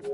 You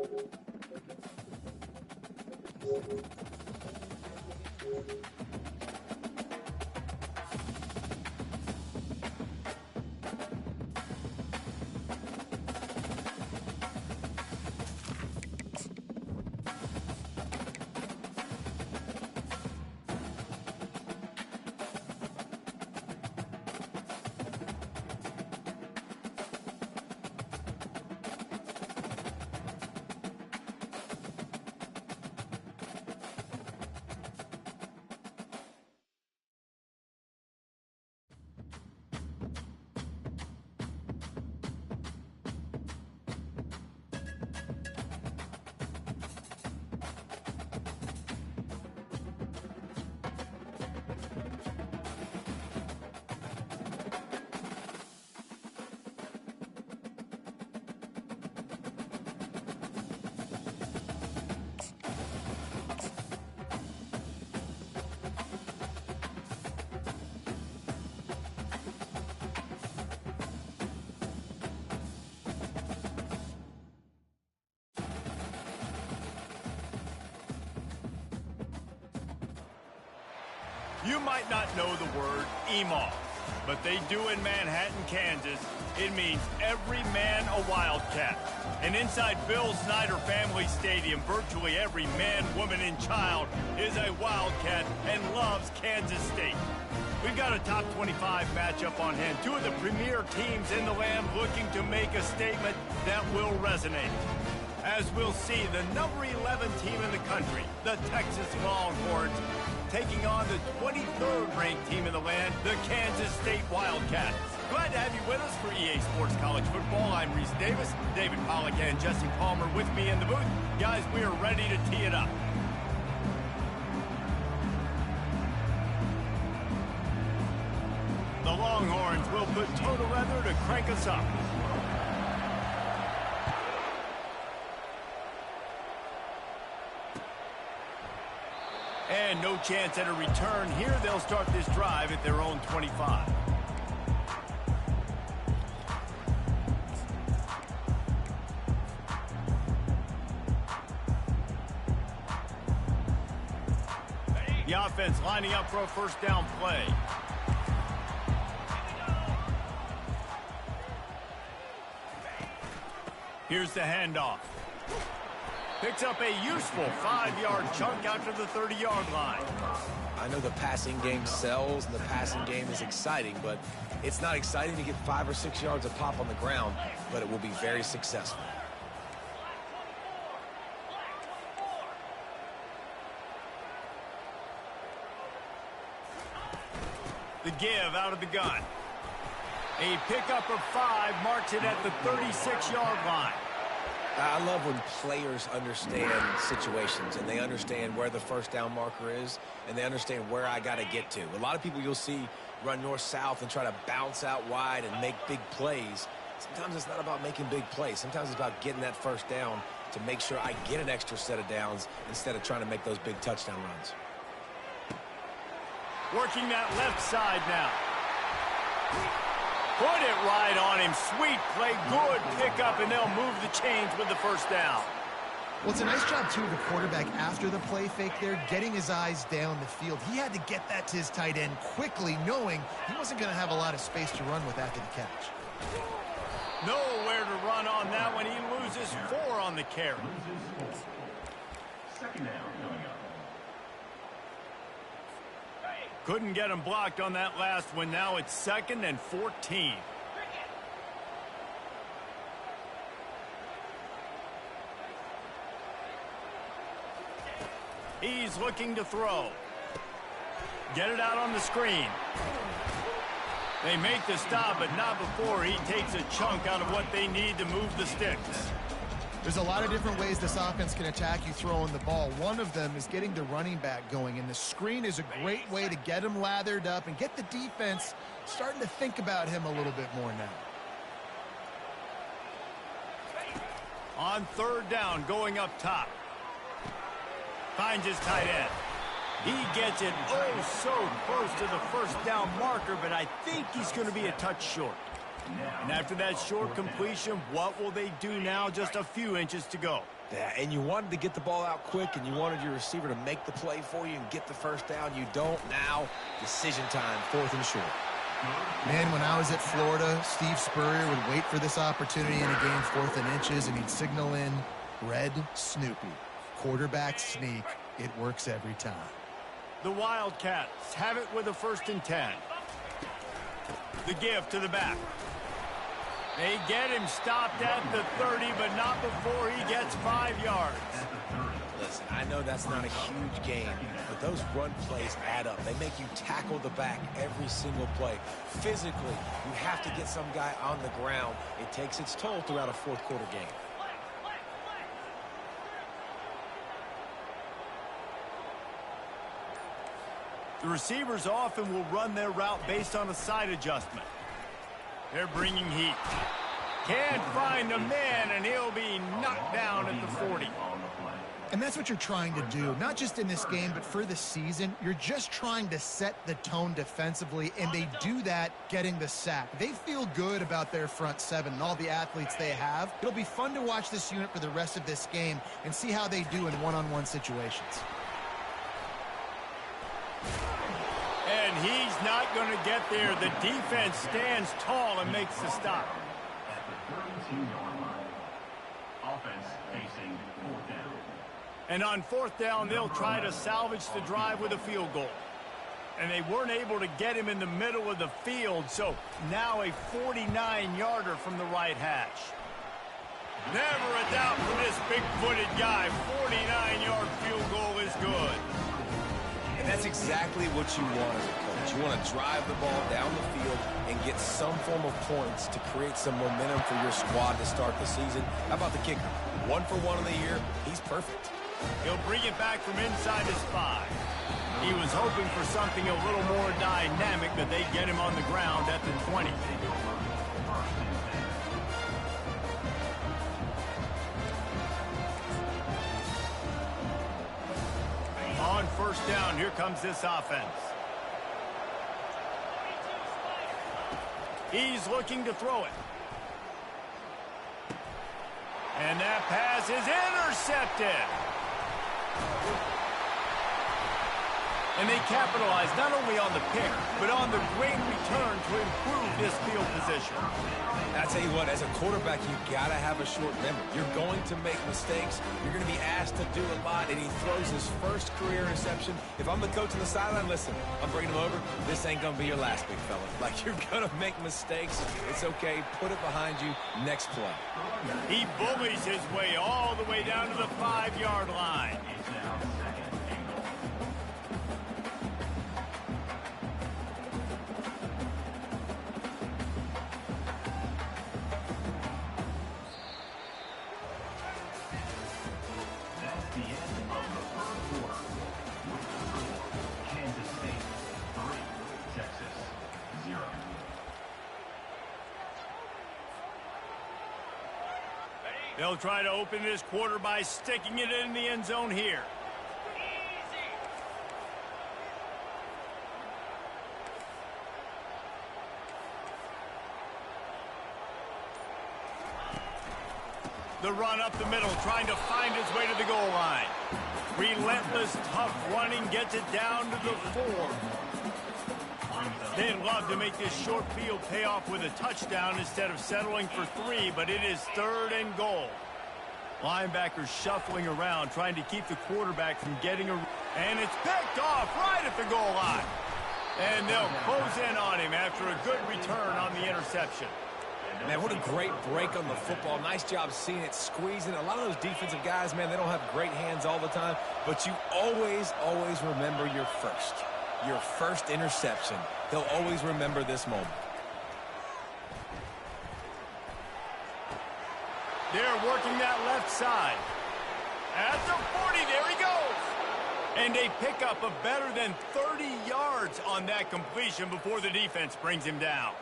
might not know the word EMAW, but they do in Manhattan, Kansas. It means every man a Wildcat. And inside Bill Snyder Family Stadium, virtually every man, woman, and child is a Wildcat and loves Kansas State. We've got a top 25 matchup on hand. Two of the premier teams in the land looking to make a statement that will resonate. As we'll see, the number 11 team in the country, the Texas Longhorns, taking on the 23rd ranked team in the land, the Kansas State Wildcats. Glad to have you with us for EA Sports College Football. I'm Reese Davis, David Pollack and Jesse Palmer with me in the booth. Guys, we are ready to tee it up. The Longhorns will put toe to leather to crank us up. And no chance at a return here. They'll start this drive at their own 25. The offense lining up for a first down play. Here's the handoff. Picks up a useful 5-yard chunk after the 30-yard line. I know the passing game sells and the passing game is exciting, but it's not exciting to get 5 or 6 yards of pop on the ground, but it will be very successful. The give out of the gun. A pickup of 5 marks it at the 36-yard line. I love when players understand situations and they understand where the first down marker is and they understand where I got to get to. A lot of people you'll see run north-south and try to bounce out wide and make big plays. Sometimes it's not about making big plays. Sometimes it's about getting that first down to make sure I get an extra set of downs instead of trying to make those big touchdown runs. Working that left side now. Put it right on him. Sweet play. Good pickup, and they'll move the chains with the first down. Well, it's a nice job, too, of the quarterback after the play fake there, getting his eyes down the field. He had to get that to his tight end quickly, knowing he wasn't going to have a lot of space to run with after the catch. Nowhere to run on that one. He loses 4 on the carry. Second down. Couldn't get him blocked on that last one. Now it's 2nd and 14. He's looking to throw. Get it out on the screen. They make the stop, but not before he takes a chunk out of what they need to move the sticks. There's a lot of different ways this offense can attack you throwing the ball. One of them is getting the running back going, and the screen is a great way to get him lathered up and get the defense starting to think about him a little bit more now. On 3rd down, going up top. Finds his tight end. He gets it oh so close to the first down marker, but I think he's going to be a touch short. And after that short completion, what will they do now? Just a few inches to go. Yeah, and you wanted to get the ball out quick, and you wanted your receiver to make the play for you and get the first down. You don't now. Decision time, 4th and short. Man, when I was at Florida, Steve Spurrier would wait for this opportunity in a game, 4th and inches, and he'd signal in Red Snoopy. Quarterback sneak. It works every time. The Wildcats have it with a 1st and 10. The give to the back. They get him stopped at the 30, but not before he gets 5 yards. Listen, I know that's not a huge game, but those run plays add up. They make you tackle the back every single play. Physically, you have to get some guy on the ground. It takes its toll throughout a 4th quarter game. The receivers often will run their route based on a side adjustment. They're bringing heat. Can't find a man, and he'll be knocked down at the 40. And that's what you're trying to do, not just in this game, but for the season. You're just trying to set the tone defensively, and they do that getting the sack. They feel good about their front 7 and all the athletes they have. It'll be fun to watch this unit for the rest of this game and see how they do in one-on-one situations. And he's not going to get there. The defense stands tall and makes the stop. At the 32-yard line, offense facing 4th down. And on 4th down, they'll try to salvage the drive with a field goal. And they weren't able to get him in the middle of the field, so now a 49-yarder from the right hash. Never a doubt for this big-footed guy. 49-yard field goal is good. And that's exactly what you want as a coach. You want to drive the ball down the field and get some form of points to create some momentum for your squad to start the season. How about the kicker? 1 for 1 of the year. He's perfect. He'll bring it back from inside his 5. He was hoping for something a little more dynamic, but they get him on the ground at the 20. On 1st down, here comes this offense. He's looking to throw it. And that pass is intercepted. And they capitalize not only on the pick, but on the great return to improve this field position. I tell you what, as a quarterback, you got to have a short memory. You're going to make mistakes. You're going to be asked to do a lot, and he throws his first career interception. If I'm the coach on the sideline, listen, I'm bringing him over. This ain't going to be your last, big fella. Like, you're going to make mistakes. It's okay. Put it behind you. Next play. He bullies his way all the way down to the 5-yard line. They'll try to open this quarter by sticking it in the end zone here. The run up the middle, trying to find his way to the goal line. Relentless, tough running gets it down to the 4. They'd love to make this short field pay off with a touchdown instead of settling for 3, but it is 3rd and goal. Linebackers shuffling around, trying to keep the quarterback from getting a... And it's picked off right at the goal line. And they'll close in on him after a good return on the interception. Man, what a great break on the football. Nice job seeing it, squeezing. A lot of those defensive guys, man, they don't have great hands all the time, but you always, always remember your first interception. They'll always remember this moment. They're working that left side. At the 40, there he goes. And they pick up a better than 30 yards on that completion before the defense brings him down.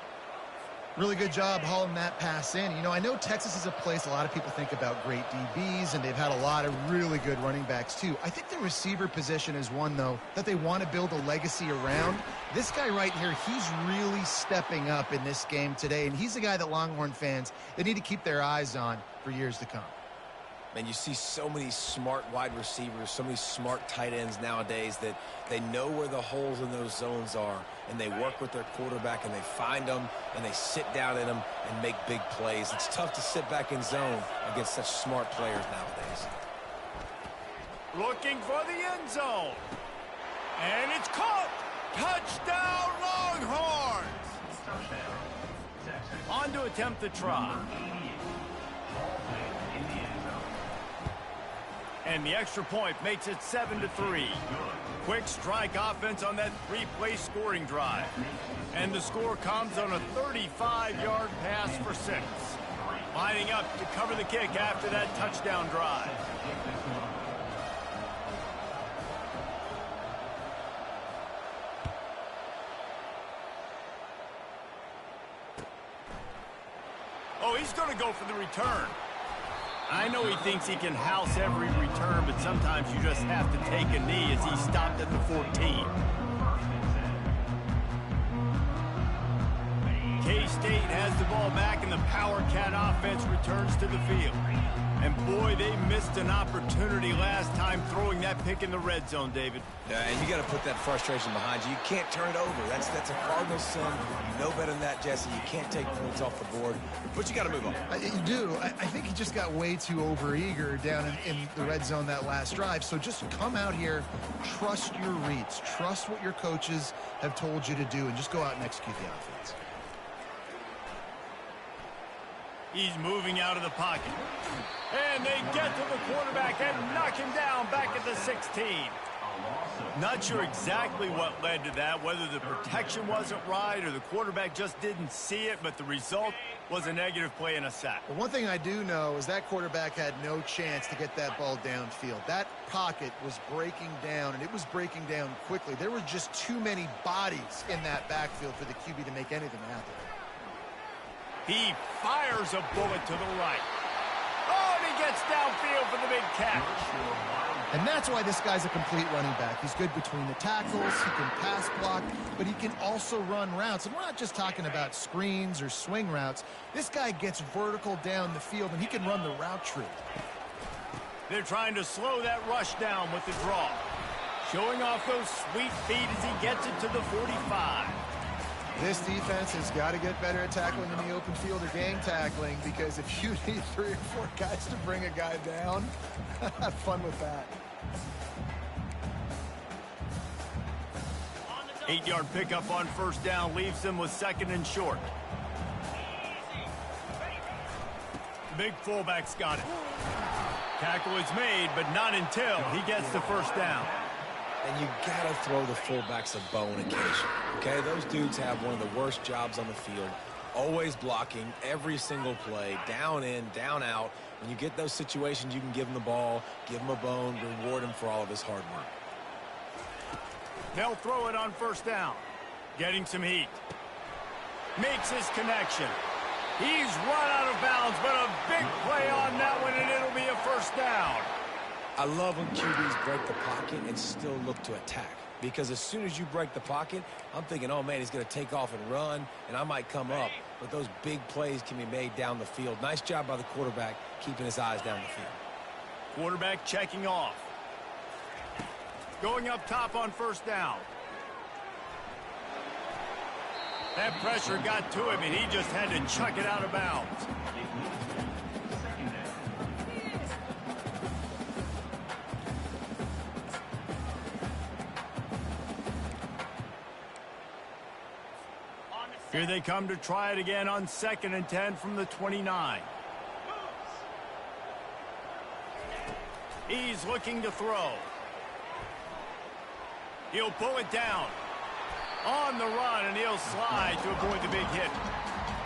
Really good job hauling that pass in. You know, I know Texas is a place a lot of people think about great DBs, and they've had a lot of really good running backs too. I think the receiver position is one, though, that they want to build a legacy around. This guy right here, he's really stepping up in this game today, and he's the guy that Longhorn fans, they need to keep their eyes on for years to come. Man, you see so many smart wide receivers, so many smart tight ends nowadays that they know where the holes in those zones are, and they work with their quarterback, and they find them, and they sit down in them and make big plays. It's tough to sit back in zone against such smart players nowadays. Looking for the end zone. And it's caught. Touchdown, Longhorns. Touchdown, Texas. On to attempt the try. And the extra point makes it 7-3. Quick strike offense on that three-play scoring drive. And the score comes on a 35-yard pass for 6. Lining up to cover the kick after that touchdown drive. Oh, he's going to go for the return. I know he thinks he can house every return, but sometimes you just have to take a knee as he stopped at the 14. K-State has the ball back, and the Powercat offense returns to the field. And boy, they missed an opportunity last time throwing that pick in the red zone, David. Yeah, and you got to put that frustration behind you. You can't turn it over. That's a Cardinal sin. You know better than that, Jesse. You can't take points off the board, but you got to move on. You do. I think he just got way too overeager down in the red zone that last drive. So just come out here, trust your reads, trust what your coaches have told you to do, and just go out and execute the offense. He's moving out of the pocket. And they get to the quarterback and knock him down back at the 16. Not sure exactly what led to that, whether the protection wasn't right or the quarterback just didn't see it, but the result was a negative play and a sack. But one thing I do know is that quarterback had no chance to get that ball downfield. That pocket was breaking down, and it was breaking down quickly. There were just too many bodies in that backfield for the QB to make anything happen. He fires a bullet to the right. Oh, and he gets downfield for the big catch. And that's why this guy's a complete running back. He's good between the tackles, he can pass block, but he can also run routes. And we're not just talking about screens or swing routes. This guy gets vertical down the field, and he can run the route tree. They're trying to slow that rush down with the draw. Showing off those sweet feet as he gets it to the 45. This defense has got to get better at tackling in the open field or gang tackling, because if you need 3 or 4 guys to bring a guy down, have fun with that. 8-yard pickup on first down leaves them with 2nd and short. Big fullback's got it. Tackle is made, but not until he gets the first down. And you got to throw the fullbacks a bone occasionally, okay? Those dudes have one of the worst jobs on the field, always blocking every single play, down in, down out. When you get those situations, you can give them the ball, give them a bone, reward him for all of his hard work. They'll throw it on first down. Getting some heat. Makes his connection. He's run out of bounds, but a big play on that one, and it'll be a first down. I love when QBs break the pocket and still look to attack. Because as soon as you break the pocket, I'm thinking, oh, man, he's going to take off and run, and I might come up. But those big plays can be made down the field. Nice job by the quarterback keeping his eyes down the field. Quarterback checking off. Going up top on first down. That pressure got to him, and he just had to chuck it out of bounds. Here they come to try it again on 2nd and 10 from the 29. He's looking to throw. He'll pull it down. On the run, and he'll slide to avoid the big hit.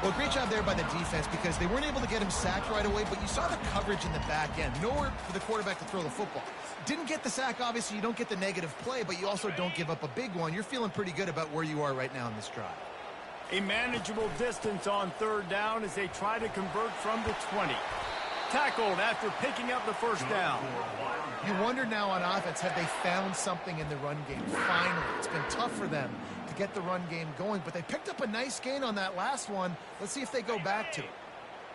Well, great job there by the defense, because they weren't able to get him sacked right away, but you saw the coverage in the back end. Nowhere for the quarterback to throw the football. Didn't get the sack, obviously. You don't get the negative play, but you also don't give up a big one. You're feeling pretty good about where you are right now in this drive. A manageable distance on third down as they try to convert from the 20. Tackled after picking up the first down. You wonder now on offense, have they found something in the run game? Finally, it's been tough for them to get the run game going, but they picked up a nice gain on that last one. Let's see if they go back to it.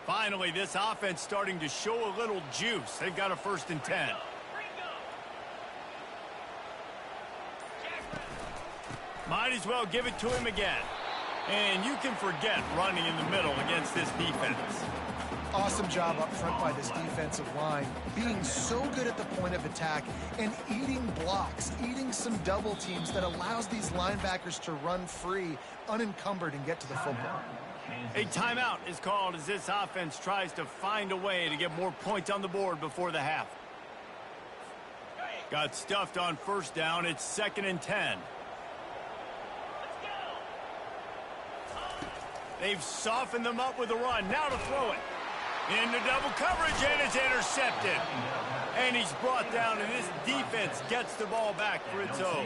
Finally, this offense starting to show a little juice. They've got a 1st and 10. Might as well give it to him again. And you can forget running in the middle against this defense. Awesome job up front by this defensive line, being so good at the point of attack and eating blocks, eating some double teams that allows these linebackers to run free, unencumbered, and get to the football. A timeout is called as this offense tries to find a way to get more points on the board before the half. Got stuffed on 1st down. It's 2nd and 10. They've softened them up with a run. Now to throw it. Into double coverage, and it's intercepted. And he's brought down, and this defense gets the ball back for its own.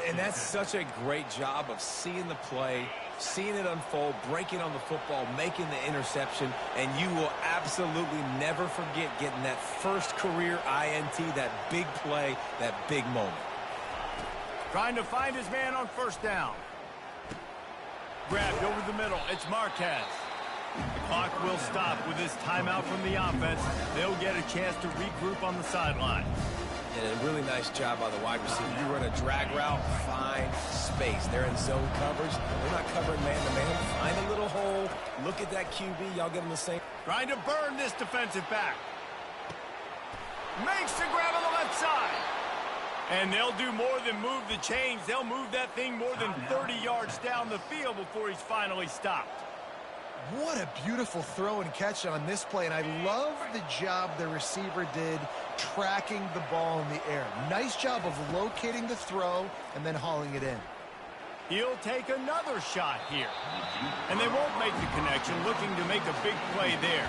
And that's such a great job of seeing the play, seeing it unfold, breaking on the football, making the interception, and you will absolutely never forget getting that first career INT, that big play, that big moment. Trying to find his man on 1st down. Grabbed over the middle. It's Marquez. The clock will stop with this timeout from the offense. They'll get a chance to regroup on the sideline. And a really nice job by the wide receiver. You run a drag route, find space. They're in zone coverage. They're not covering man-to-man. Find a little hole. Look at that QB. Y'all get them the same. Trying to burn this defensive back. Makes the grab on the left side. And they'll do more than move the chains. They'll move that thing more than 30 yards down the field before he's finally stopped. What a beautiful throw and catch on this play, and I love the job the receiver did tracking the ball in the air. Nice job of locating the throw and then hauling it in. He'll take another shot here. And they won't make the connection, looking to make a big play there.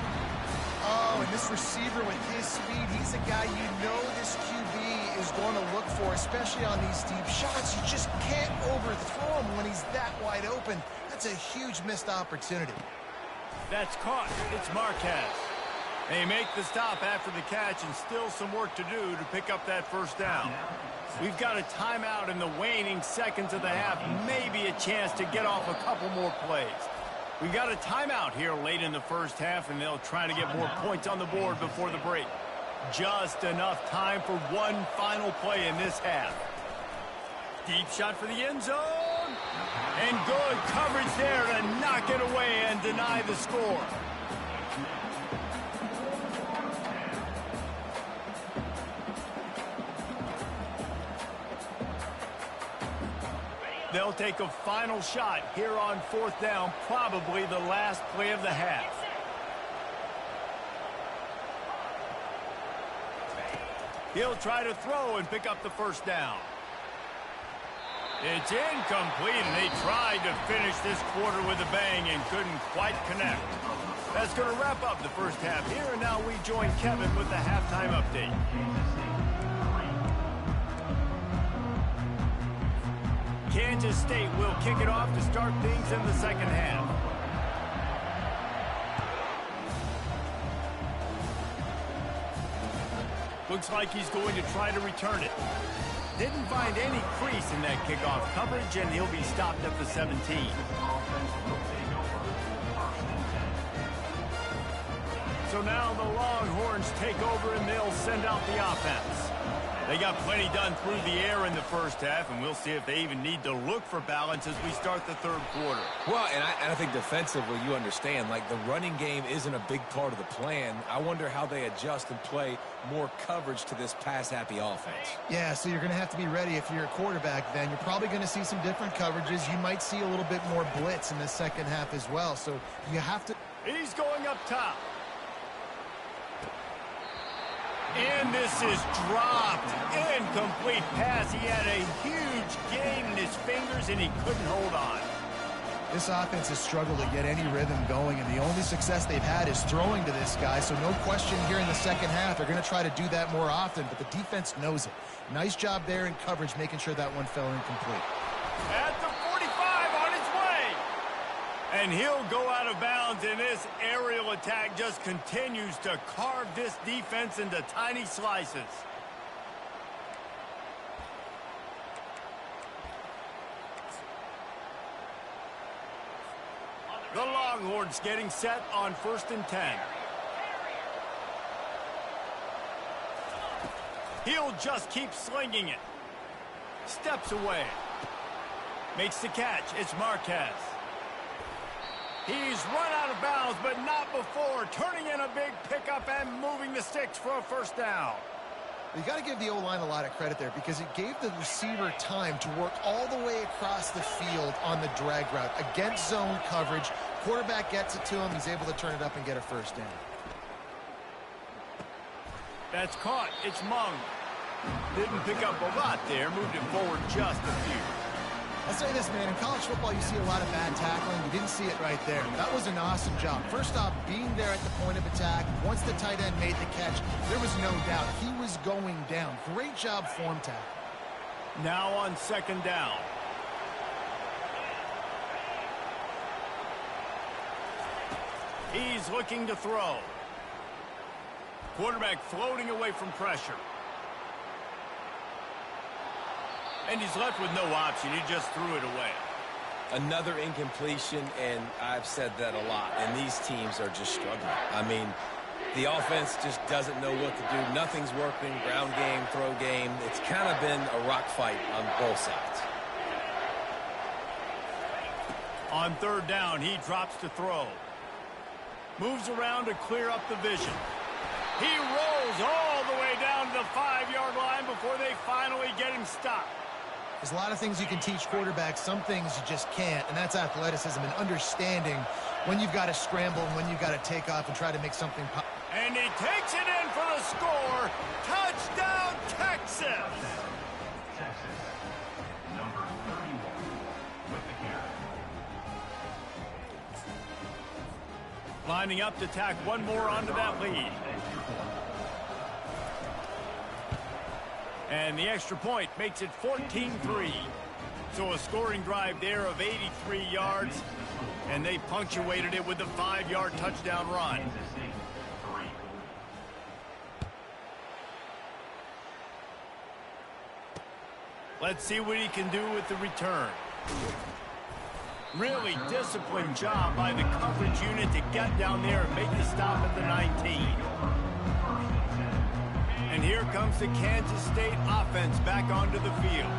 Oh, and this receiver with his speed, he's a guy you know this QB is going to look for, especially on these deep shots. You just can't overthrow him when he's that wide open. That's a huge missed opportunity. That's caught. It's Marquez. They make the stop after the catch, and still some work to do to pick up that 1st down. We've got a timeout in the waning seconds of the half, maybe a chance to get off a couple more plays. We've got a timeout here late in the 1st half, and they'll try to get more points on the board before the break. Just enough time for one final play in this half. Deep shot for the end zone. And good coverage there to knock it away and deny the score. They'll take a final shot here on 4th down, probably the last play of the half. He'll try to throw and pick up the 1st down. It's incomplete, and they tried to finish this quarter with a bang and couldn't quite connect. That's going to wrap up the 1st half here, and now we join Kevin with the halftime update. Kansas State will kick it off to start things in the 2nd half. Looks like he's going to try to return it. Didn't find any crease in that kickoff coverage, and he'll be stopped at the 17. So now the Longhorns take over, and they'll send out the offense. They got plenty done through the air in the 1st half, and we'll see if they even need to look for balance as we start the 3rd quarter. Well, and I think defensively, you understand, like the running game isn't a big part of the plan. I wonder how they adjust and play more coverage to this pass-happy offense. Yeah, so you're going to have to be ready if you're a quarterback then. You're probably going to see some different coverages. You might see a little bit more blitz in the 2nd half as well, so you have to... He's going up top. And this is dropped. Incomplete pass. He had a huge gain in his fingers, and he couldn't hold on. This offense has struggled to get any rhythm going, and the only success they've had is throwing to this guy. So no question here in the 2nd half, they're going to try to do that more often, but the defense knows it. Nice job there in coverage, making sure that one fell incomplete. At the 45, on his way. And he'll go out of bounds, and this aerial attack just continues to carve this defense into tiny slices. The Longhorns getting set on 1st and 10. He'll just keep slinging it. Steps away. Makes the catch. It's Marquez. He's run out of bounds, but not before. Turning in a big pickup and moving the sticks for a 1st down. You got to give the O-line a lot of credit there because it gave the receiver time to work all the way across the field on the drag route. Against zone coverage, quarterback gets it to him. He's able to turn it up and get a 1st down. That's caught. It's Mung. Didn't pick up a lot there. Moved it forward just a few. I'll say this, man. In college football, you see a lot of bad tackling. You didn't see it right there. That was an awesome job. First off, being there at the point of attack. Once the tight end made the catch, there was no doubt he was going down. Great job form tackle. Now on 2nd down. He's looking to throw. Quarterback floating away from pressure. And he's left with no option. He just threw it away. Another incompletion, and I've said that a lot, and these teams are just struggling. I mean, the offense just doesn't know what to do. Nothing's working, ground game, throw game. It's kind of been a rock fight on both sides. On 3rd down, he drops to throw. Moves around to clear up the vision. He rolls all the way down to the 5-yard line before they finally get him stopped. There's a lot of things you can teach quarterbacks. Some things you just can't, and that's athleticism and understanding when you've got to scramble and when you've got to take off and try to make something pop. And he takes it in for the score. Touchdown, Texas! Texas, number 31, with the carry. Lining up to tack one more onto that lead. And the extra point makes it 14-3. So a scoring drive there of 83 yards. And they punctuated it with a 5-yard touchdown run. Let's see what he can do with the return. Really disciplined job by the coverage unit to get down there and make the stop at the 19. And here comes the Kansas State offense back onto the field.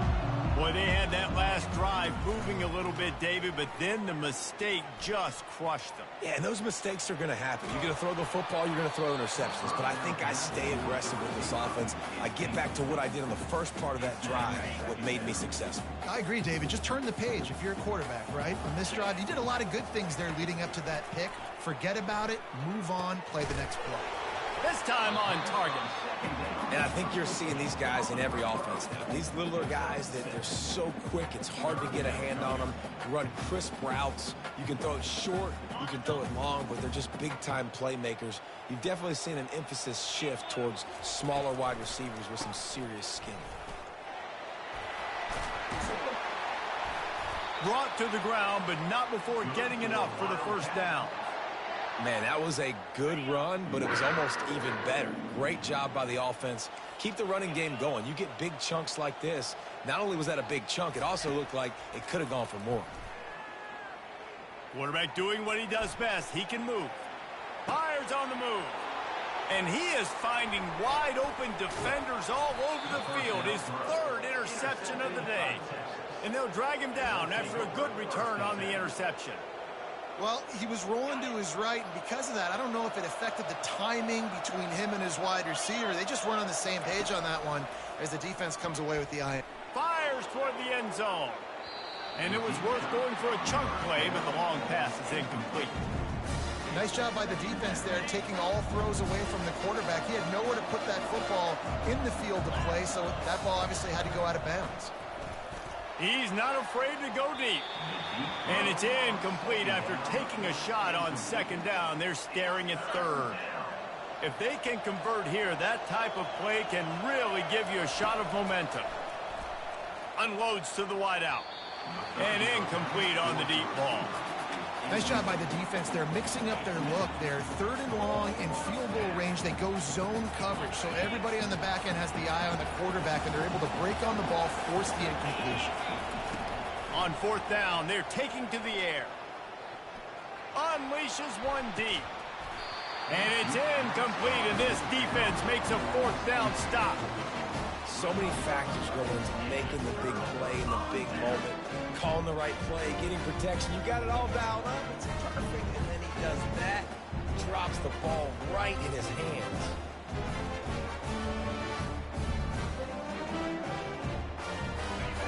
Boy, they had that last drive moving a little bit, David, but then the mistake just crushed them. Yeah, and those mistakes are going to happen. You're going to throw the football, you're going to throw interceptions. But I think I stay aggressive with this offense. I get back to what I did on the first part of that drive, what made me successful. I agree, David. Just turn the page if you're a quarterback, right? On this drive, you did a lot of good things there leading up to that pick. Forget about it, move on, play the next play. This time on target. And I think you're seeing these guys in every offense now. These littler guys that they're so quick, it's hard to get a hand on them. Run crisp routes. You can throw it short, you can throw it long, but they're just big-time playmakers. You've definitely seen an emphasis shift towards smaller wide receivers with some serious skill. Brought to the ground, but not before getting enough for the 1st down. Man, that was a good run, but it was almost even better. Great job by the offense. Keep the running game going. You get big chunks like this. Not only was that a big chunk, it also looked like it could have gone for more. Quarterback doing what he does best. He can move. Fires on the move. And he is finding wide open defenders all over the field. His 3rd interception of the day. And they'll drag him down after a good return on the interception. Well, he was rolling to his right, and because of that, I don't know if it affected the timing between him and his wide receiver. They just weren't on the same page on that one as the defense comes away with the eye. Fires toward the end zone. And it was worth going for a chunk play, but the long pass is incomplete. Nice job by the defense there, taking all throws away from the quarterback. He had nowhere to put that football in the field to play, so that ball obviously had to go out of bounds. He's not afraid to go deep. And it's incomplete after taking a shot on 2nd down. They're staring at 3rd. If they can convert here, that type of play can really give you a shot of momentum. Unloads to the wideout. And incomplete on the deep ball. Nice job by the defense. They're mixing up their look. They're 3rd and long in field goal range. They go zone coverage. So everybody on the back end has the eye on the quarterback, and they're able to break on the ball, force the incompletion. On 4th down, they're taking to the air. Unleashes one deep. And it's incomplete, and this defense makes a 4th down stop. So many factors go into making the big play in the big moment. Calling the right play, getting protection. You got it all dialed up. It's perfect. And then he does that. Drops the ball right in his hands.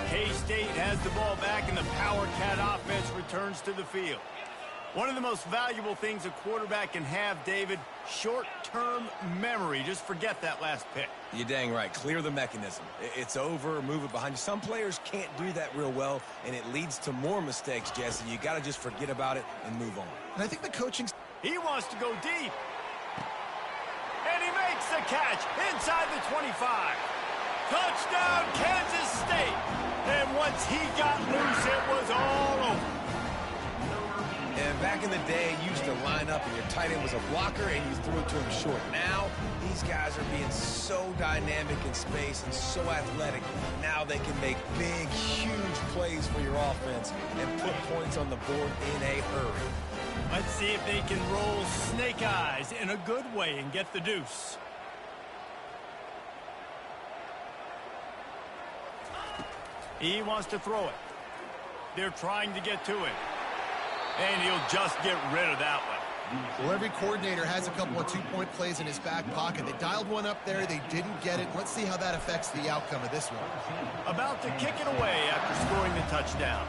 K-State has the ball back, and the Powercat offense returns to the field. One of the most valuable things a quarterback can have, David, short-term memory. Just forget that last pick. You're dang right. Clear the mechanism. It's over, move it behind you. Some players can't do that real well, and it leads to more mistakes, Jesse. You got to just forget about it and move on. And I think the coaching... He wants to go deep. And he makes the catch inside the 25. Touchdown, Kansas State. And once he got loose, it was all over. And back in the day, you used to line up and your tight end was a blocker and you threw it to him short. Now, these guys are being so dynamic in space and so athletic. Now they can make big, huge plays for your offense and put points on the board in a hurry. Let's see if they can roll snake eyes in a good way and get the deuce. He wants to throw it. They're trying to get to it. And he'll just get rid of that one. Well, every coordinator has a couple of two-point plays in his back pocket. They dialed one up there. They didn't get it. Let's see how that affects the outcome of this one. About to kick it away after scoring the touchdown.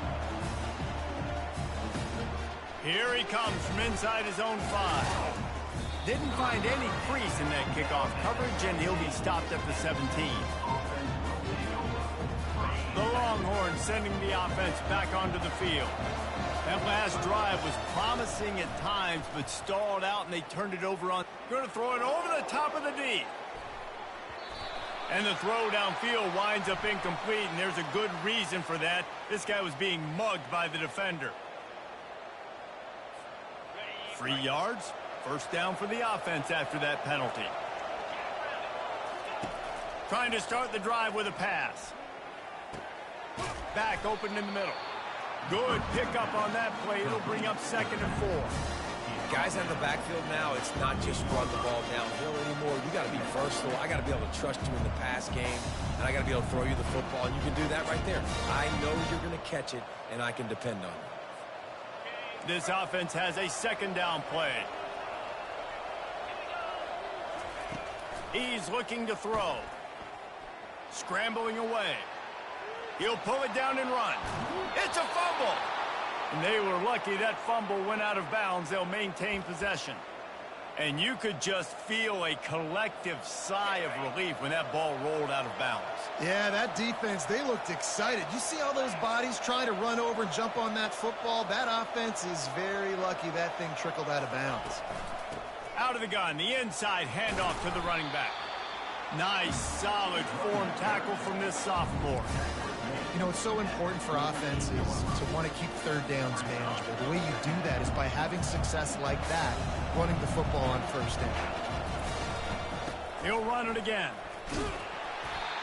Here he comes from inside his own 5. Didn't find any crease in that kickoff coverage, and he'll be stopped at the 17. The Longhorns sending the offense back onto the field. That last drive was promising at times, but stalled out, and they turned it over on. Going to throw it over the top of the D. And the throw downfield winds up incomplete, and there's a good reason for that. This guy was being mugged by the defender. 3 yards. First down for the offense after that penalty. Trying to start the drive with a pass. Back open in the middle. Good pickup on that play. It'll bring up 2nd and 4. Guys out of the backfield now, it's not just run the ball downhill anymore. You got to be versatile. I got to be able to trust you in the pass game, and I got to be able to throw you the football, and you can do that right there. I know you're going to catch it, and I can depend on it. This offense has a 2nd down play. He's looking to throw. Scrambling away. He'll pull it down and run. It's a fumble. And they were lucky that fumble went out of bounds. They'll maintain possession. And you could just feel a collective sigh of relief when that ball rolled out of bounds. Yeah, that defense, they looked excited. You see all those bodies trying to run over and jump on that football? That offense is very lucky that thing trickled out of bounds. Out of the gun, the inside handoff to the running back. Nice, solid form tackle from this sophomore. You know, it's so important for offenses to want to keep 3rd downs manageable. The way you do that is by having success like that, running the football on 1st down. He'll run it again.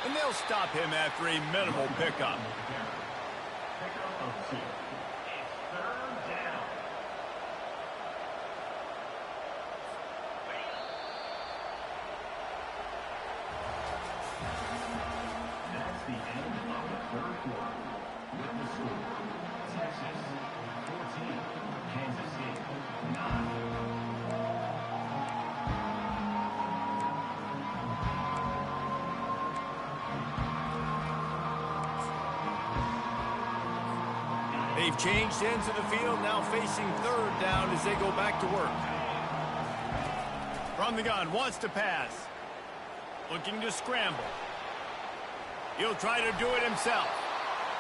And they'll stop him after a minimal pickup. Pickup of 2. It's 3rd down. That's the end of the 3rd quarter. With the score, Texas 14, Kansas State 9. They've changed ends of the field, now facing 3rd down as they go back to work. From the gun, wants to pass. Looking to scramble. He'll try to do it himself.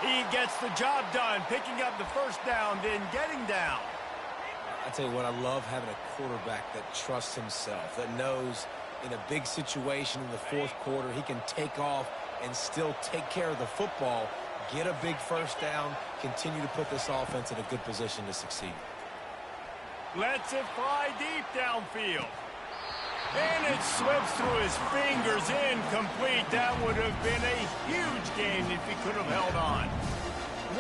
He gets the job done, picking up the 1st down, then getting down. I tell you what, I love having a quarterback that trusts himself, that knows in a big situation in the 4th quarter, he can take off and still take care of the football, get a big 1st down, continue to put this offense in a good position to succeed. Lets it fly deep downfield. And it slips through his fingers, incomplete. That would have been a huge gain if he could have held on.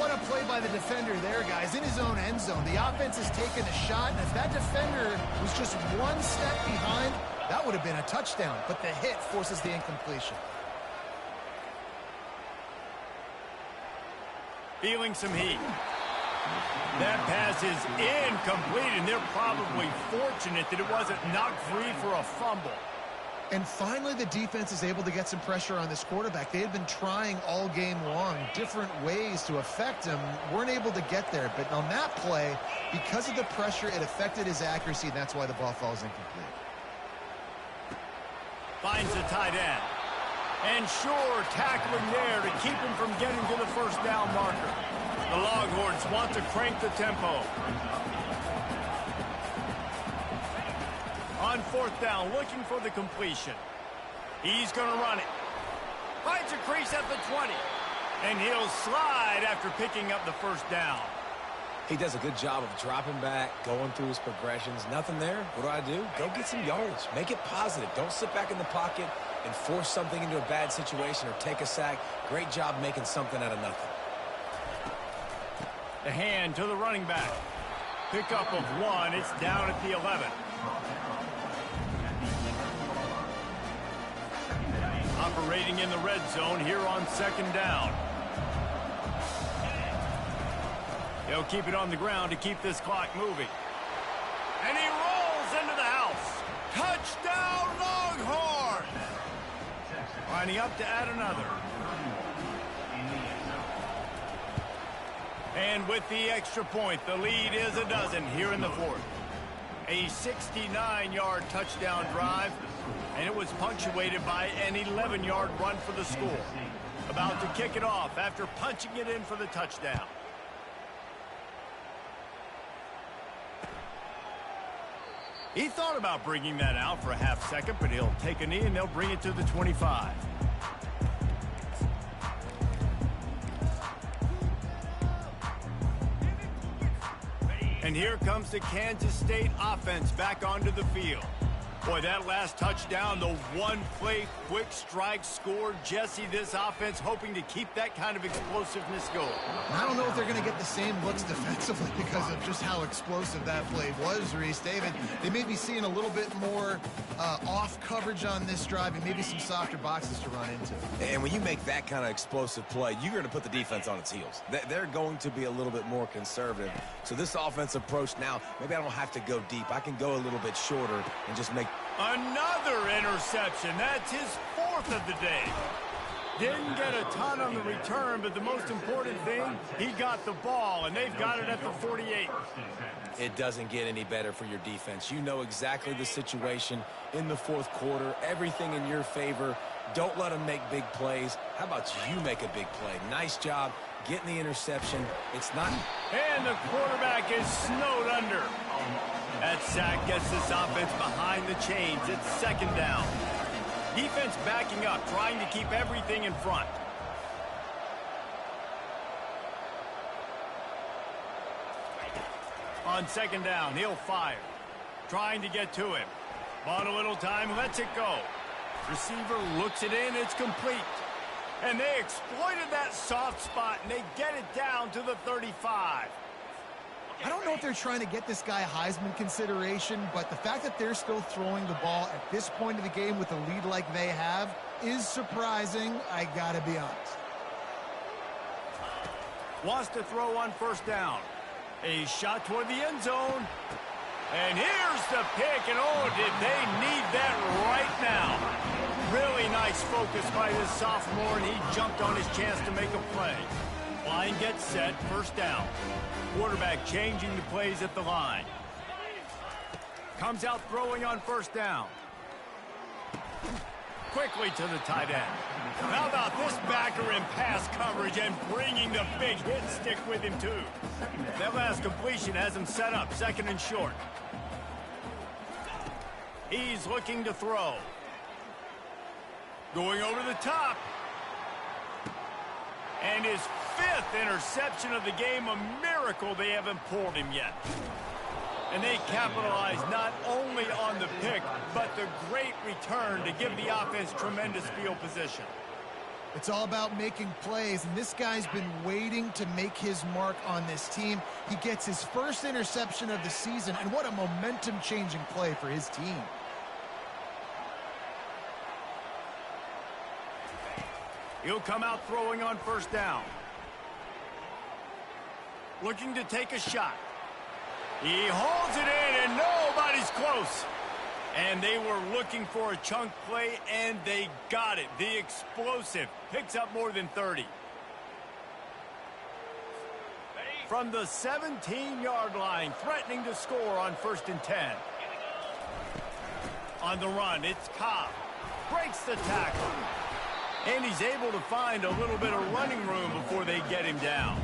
What a play by the defender there, guys. In his own end zone, the offense has taken a shot, and if that defender was just one step behind, that would have been a touchdown. But the hit forces the incompletion. Feeling some heat. That pass is incomplete, and they're probably fortunate that it wasn't knocked free for a fumble. And finally, the defense is able to get some pressure on this quarterback. They had been trying all game long different ways to affect him. Weren't able to get there. But on that play, because of the pressure, it affected his accuracy, and that's why the ball falls incomplete. Finds the tight end. And sure, tackling there to keep him from getting to the first down marker. The Longhorns want to crank the tempo. On fourth down, looking for the completion. He's going to run it. Finds a crease at the 20. And he'll slide after picking up the first down. He does a good job of dropping back, going through his progressions. Nothing there. What do? Go get some yards. Make it positive. Don't sit back in the pocket and force something into a bad situation or take a sack. Great job making something out of nothing. The hand to the running back. Pickup of 1. It's down at the 11. Operating in the red zone here on second down. They'll keep it on the ground to keep this clock moving. And he rolls into the house. Touchdown, Longhorns! Lining up to add another. And with the extra point, the lead is a dozen here in the fourth. A 69-yard touchdown drive, and it was punctuated by an 11-yard run for the score. About to kick it off after punching it in for the touchdown. He thought about bringing that out for a half second, but he'll take a knee and they'll bring it to the 25. And here comes the Kansas State offense back onto the field. Boy, that last touchdown, the one-play quick strike score. Jesse, this offense hoping to keep that kind of explosiveness going. I don't know if they're going to get the same looks defensively because of just how explosive that play was, Reese. David, they may be seeing a little bit more off coverage on this drive and maybe some softer boxes to run into. And when you make that kind of explosive play, you're going to put the defense on its heels. They're going to be a little bit more conservative. So this offensive approach now, maybe I don't have to go deep. I can go a little bit shorter and just make... Another interception. That's his fourth of the day. Didn't get a ton on the return, but the most important thing, he got the ball, and they've got it at the 48. It doesn't get any better for your defense. You know exactly the situation in the fourth quarter, everything in your favor. Don't let them make big plays. How about you make a big play? Nice job getting the interception. It's not... And the quarterback is snowed under. That sack gets this offense behind the chains. It's second down. Defense backing up, trying to keep everything in front. On second down, he'll fire. Trying to get to him. Bought a little time, lets it go. Receiver looks it in, it's complete. And they exploited that soft spot, and they get it down to the 35. I don't know if they're trying to get this guy Heisman consideration, but the fact that they're still throwing the ball at this point of the game with a lead like they have is surprising, I gotta be honest. Wants to throw on first down. A shot toward the end zone. And here's the pick, and oh, did they need that right now. Really nice focus by this sophomore, and he jumped on his chance to make a play. Line gets set, first down. Quarterback changing the plays at the line. Comes out throwing on first down. Quickly to the tight end. How about this backer in pass coverage and bringing the big hit stick with him too. That last completion has him set up, second and short. He's looking to throw. Going over the top. And his fifth interception of the game, a miracle they haven't pulled him yet. And they capitalize not only on the pick, but the great return to give the offense tremendous field position. It's all about making plays, and this guy's been waiting to make his mark on this team. He gets his first interception of the season, and what a momentum-changing play for his team. He'll come out throwing on first down. Looking to take a shot. He holds it in, and nobody's close. And they were looking for a chunk play, and they got it. The explosive picks up more than 30. From the 17-yard line, threatening to score on 1st and 10. On the run, it's Cobb. Breaks the tackle. And he's able to find a little bit of running room before they get him down.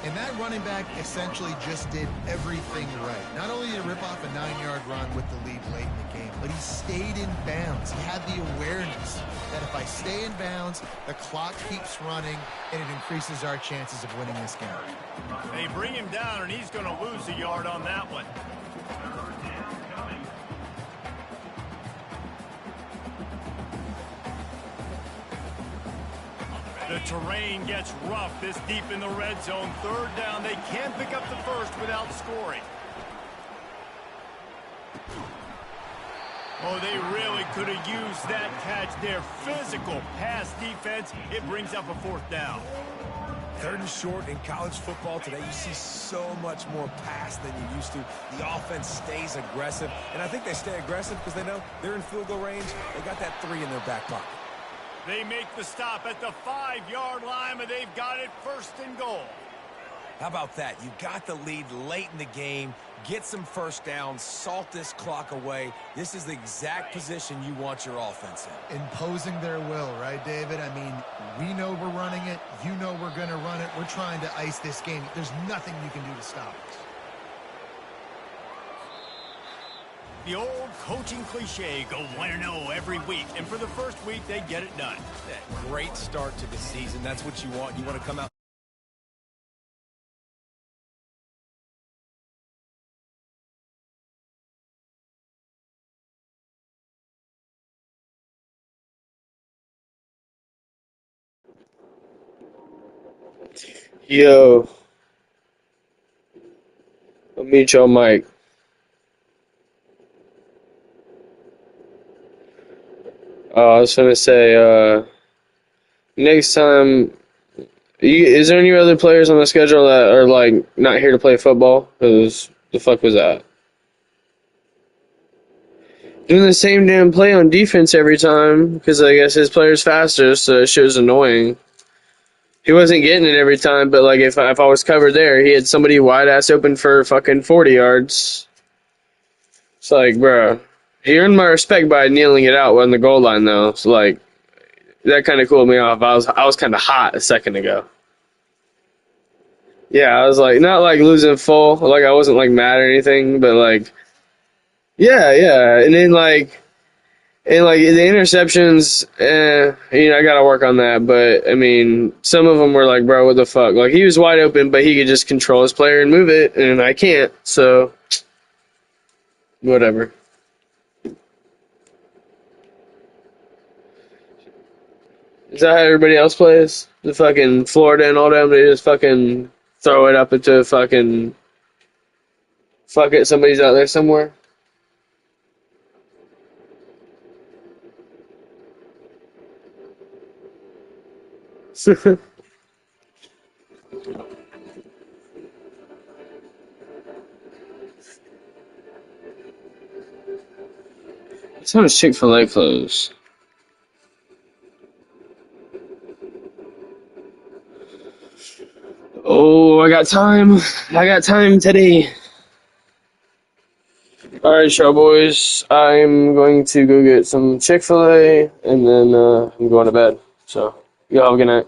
And that running back essentially just did everything right. Not only did he rip off a 9-yard run with the lead late in the game, but he stayed in bounds. He had the awareness that if I stay in bounds, the clock keeps running, and it increases our chances of winning this game. They bring him down, and he's going to lose a yard on that one. The terrain gets rough this deep in the red zone. 3rd down. They can't pick up the first without scoring. Oh, they really could have used that catch there. Physical pass defense. It brings up a 4th down. 3rd and short in college football today. You see so much more pass than you used to. The offense stays aggressive, and I think they stay aggressive because they know they're in field goal range. They got that 3 in their back pocket. They make the stop at the 5-yard line, but they've got it 1st and goal. How about that? You got the lead late in the game. Get some first downs. Salt this clock away. This is the exact position you want your offense in. Imposing their will, right, David? I mean, we know we're running it. You know we're going to run it. We're trying to ice this game. There's nothing you can do to stop us. The old coaching cliche, go 1-0 every week. And for the first week, they get it done. Yeah, great start to the season. That's what you want. You want to come out. Yo, I'll meet y'all, Mike. I was gonna say, next time, is there any other players on the schedule that are like not here to play football? Because the fuck was that? Doing the same damn play on defense every time because I guess his player's faster, so it shit's annoying. He wasn't getting it every time, but like if I was covered there, he had somebody wide ass open for fucking 40 yards. It's like, bro, he earned my respect by kneeling it out on the goal line though. So like that kind of cooled me off. I was kind of hot a second ago. Yeah, I was like not like losing full, like I wasn't like mad or anything, but like yeah, and then like. And, like, the interceptions, I got to work on that. But, I mean, some of them were like, bro, what the fuck? Like, he was wide open, but he could just control his player and move it, and I can't. So, whatever. Is that how everybody else plays? The fucking Florida and all them, they just fucking throw it up into fucking... Fuck it, somebody's out there somewhere. What time is Chick-fil-A close? Oh, I got time. I got time today. Alright, y'all boys. I'm going to go get some Chick-fil-A, and then I'm going to bed. So, y'all have a good night.